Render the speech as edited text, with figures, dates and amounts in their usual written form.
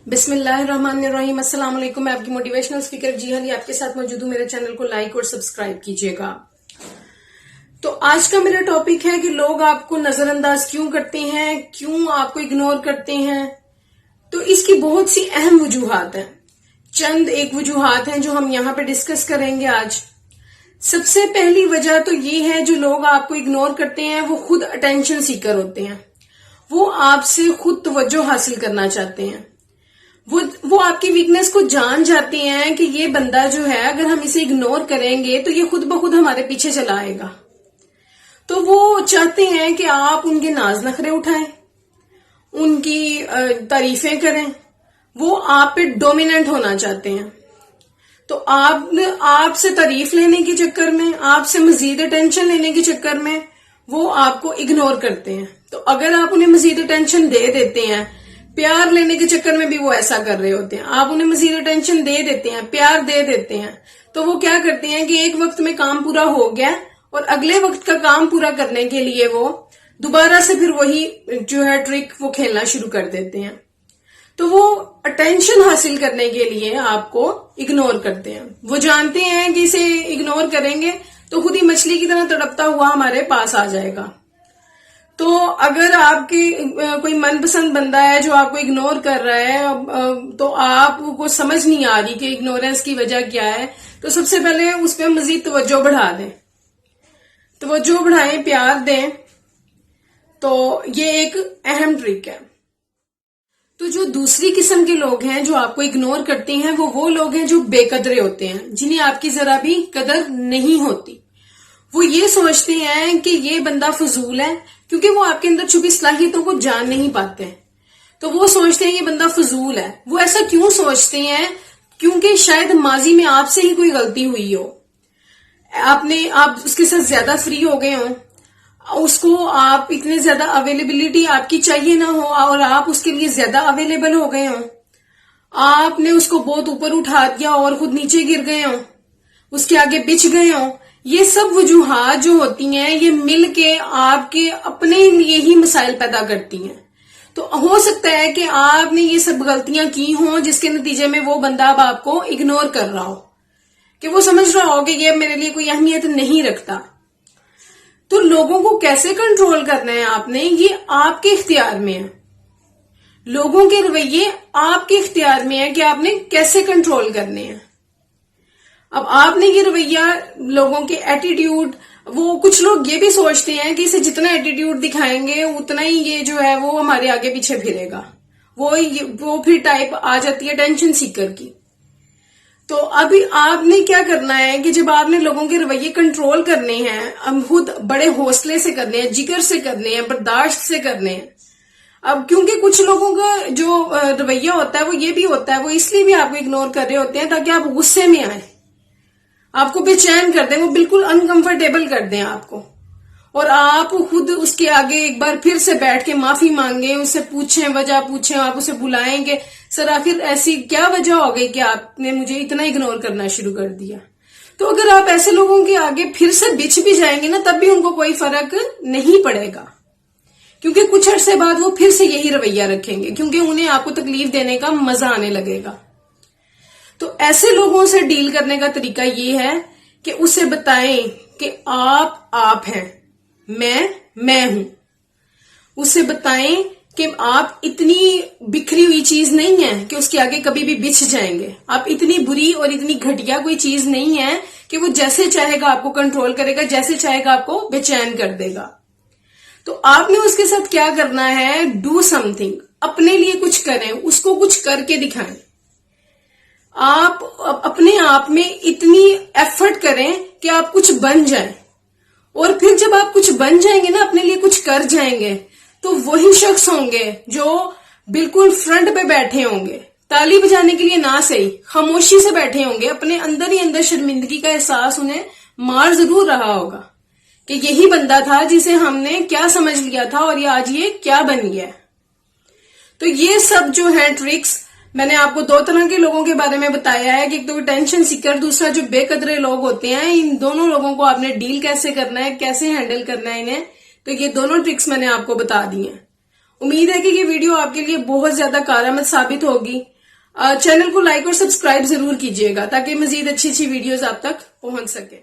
बिस्मिल्लाहिर्रहमानिर्रहीम। अस्सलाम वालेकुम। मैं आपकी मोटिवेशनल स्पीकर जिहान आपके साथ मौजूद हूँ। मेरे चैनल को लाइक और सब्सक्राइब कीजिएगा। तो आज का मेरा टॉपिक है कि लोग आपको नजरअंदाज क्यों करते हैं, क्यों आपको इग्नोर करते हैं। तो इसकी बहुत सी अहम वजूहात हैं। चंद एक वजूहात हैं जो हम यहाँ पे डिस्कस करेंगे आज। सबसे पहली वजह तो ये है, जो लोग आपको इग्नोर करते हैं वो खुद अटेंशन सीकर होते हैं। वो आपसे खुद तवज्जो हासिल करना चाहते हैं। वो आपकी वीकनेस को जान जाते हैं कि ये बंदा जो है, अगर हम इसे इग्नोर करेंगे तो ये खुद ब खुद हमारे पीछे चला आएगा। तो वो चाहते हैं कि आप उनके नाज नखरे उठाएं, उनकी तारीफें करें। वो आप पे डोमिनेंट होना चाहते हैं। तो आपसे तारीफ लेने के चक्कर में, आपसे मजीद अटेंशन लेने के चक्कर में वो आपको इग्नोर करते हैं। तो अगर आप उन्हें मजीद अटेंशन दे देते हैं, प्यार लेने के चक्कर में भी वो ऐसा कर रहे होते हैं। आप उन्हें मजीद अटेंशन दे देते हैं, प्यार दे देते हैं, तो वो क्या करते हैं कि एक वक्त में काम पूरा हो गया और अगले वक्त का काम पूरा करने के लिए वो दोबारा से फिर वही जो है ट्रिक वो खेलना शुरू कर देते हैं। तो वो अटेंशन हासिल करने के लिए आपको इग्नोर करते हैं। वो जानते हैं कि इसे इग्नोर करेंगे तो खुद ही मछली की तरह तड़पता हुआ हमारे पास आ जाएगा। तो अगर आपके कोई मनपसंद बंदा है जो आपको इग्नोर कर रहा है, तो आपको समझ नहीं आ रही कि इग्नोरेंस की वजह क्या है, तो सबसे पहले उस पर मजीद तवज्जो बढ़ा दें, तवज्जो बढ़ाएं, प्यार दें। तो ये एक अहम ट्रिक है। तो जो दूसरी किस्म के लोग हैं जो आपको इग्नोर करते हैं, वो लोग हैं जो बेकदरे होते हैं, जिन्हें आपकी जरा भी कदर नहीं होती। वो ये सोचते हैं कि ये बंदा फजूल है, क्योंकि वो आपके अंदर छुपी सलाहियतों को जान नहीं पाते हैं। तो वो सोचते हैं ये बंदा फजूल है। वो ऐसा क्यों सोचते हैं? क्योंकि शायद माजी में आपसे ही कोई गलती हुई हो, आप उसके साथ ज्यादा फ्री हो गए हो, उसको आप इतने ज्यादा अवेलेबिलिटी आपकी चाहिए ना हो और आप उसके लिए ज्यादा अवेलेबल हो गए हो। आपने उसको बहुत ऊपर उठा दिया और खुद नीचे गिर गए हो, उसके आगे बिछ गए हो। ये सब वजूहात जो होती हैं, ये मिलके आपके अपने लिए ही मसाइल पैदा करती हैं। तो हो सकता है कि आपने ये सब गलतियां की हों, जिसके नतीजे में वो बंदा अब आपको इग्नोर कर रहा हो, कि वो समझ रहा हो कि ये मेरे लिए कोई अहमियत नहीं रखता। तो लोगों को कैसे कंट्रोल करना है आपने, ये आपके इख्तियार में है। लोगों के रवैये आपके इख्तियार में है कि आपने कैसे कंट्रोल करने हैं। अब आपने ये रवैया, लोगों के एटीट्यूड, वो कुछ लोग ये भी सोचते हैं कि इसे जितना एटीट्यूड दिखाएंगे उतना ही ये जो है वो हमारे आगे पीछे फिरेगा। वो फिर टाइप आ जाती है टेंशन सीकर की। तो अभी आपने क्या करना है कि जब आपने लोगों के रवैये कंट्रोल करने हैं, हम खुद बड़े हौसले से करने हैं, जिगर से करने हैं, बर्दाश्त से करने हैं। अब क्योंकि कुछ लोगों का जो रवैया होता है वो ये भी होता है, वो इसलिए भी आपको इग्नोर कर रहे होते हैं ताकि आप गुस्से में आए, आपको बेचैन कर दें, वो बिल्कुल अनकंफर्टेबल कर दें आपको, और आप खुद उसके आगे एक बार फिर से बैठ के माफी मांगे, उससे पूछें, वजह पूछें, आप उसे बुलाएंगे, सर आखिर ऐसी क्या वजह हो गई कि आपने मुझे इतना इग्नोर करना शुरू कर दिया। तो अगर आप ऐसे लोगों के आगे फिर से बिछ भी जाएंगे ना, तब भी उनको कोई फर्क नहीं पड़ेगा, क्योंकि कुछ अरसे बाद वो फिर से यही रवैया रखेंगे, क्योंकि उन्हें आपको तकलीफ देने का मजा आने लगेगा। तो ऐसे लोगों से डील करने का तरीका ये है कि उसे बताएं कि आप हैं, मैं हूं। उसे बताएं कि आप इतनी बिखरी हुई चीज नहीं है कि उसके आगे कभी भी बिछ जाएंगे। आप इतनी बुरी और इतनी घटिया कोई चीज नहीं है कि वो जैसे चाहेगा आपको कंट्रोल करेगा, जैसे चाहेगा आपको बेचैन कर देगा। तो आपने उसके साथ क्या करना है, डू समथिंग, अपने लिए कुछ करें, उसको कुछ करके दिखाएं। आप अपने आप में इतनी एफर्ट करें कि आप कुछ बन जाएं, और फिर जब आप कुछ बन जाएंगे ना, अपने लिए कुछ कर जाएंगे, तो वही शख्स होंगे जो बिल्कुल फ्रंट पे बैठे होंगे, ताली बजाने के लिए ना सही, खामोशी से बैठे होंगे। अपने अंदर ही अंदर शर्मिंदगी का एहसास उन्हें मार जरूर रहा होगा कि यही बंदा था जिसे हमने क्या समझ लिया था और ये आज ये क्या बन गया। तो ये सब जो है ट्रिक्स, मैंने आपको दो तरह के लोगों के बारे में बताया है कि एक तो टेंशन सीकर, दूसरा जो बेकदरे लोग होते हैं। इन दोनों लोगों को आपने डील कैसे करना है, कैसे हैंडल करना है इन्हें, तो ये दोनों ट्रिक्स मैंने आपको बता दी हैं। उम्मीद है कि ये वीडियो आपके लिए बहुत ज्यादा कारआमद साबित होगी। चैनल को लाइक और सब्सक्राइब जरूर कीजिएगा ताकि मजीद अच्छी अच्छी वीडियोस आप तक पहुंच सके।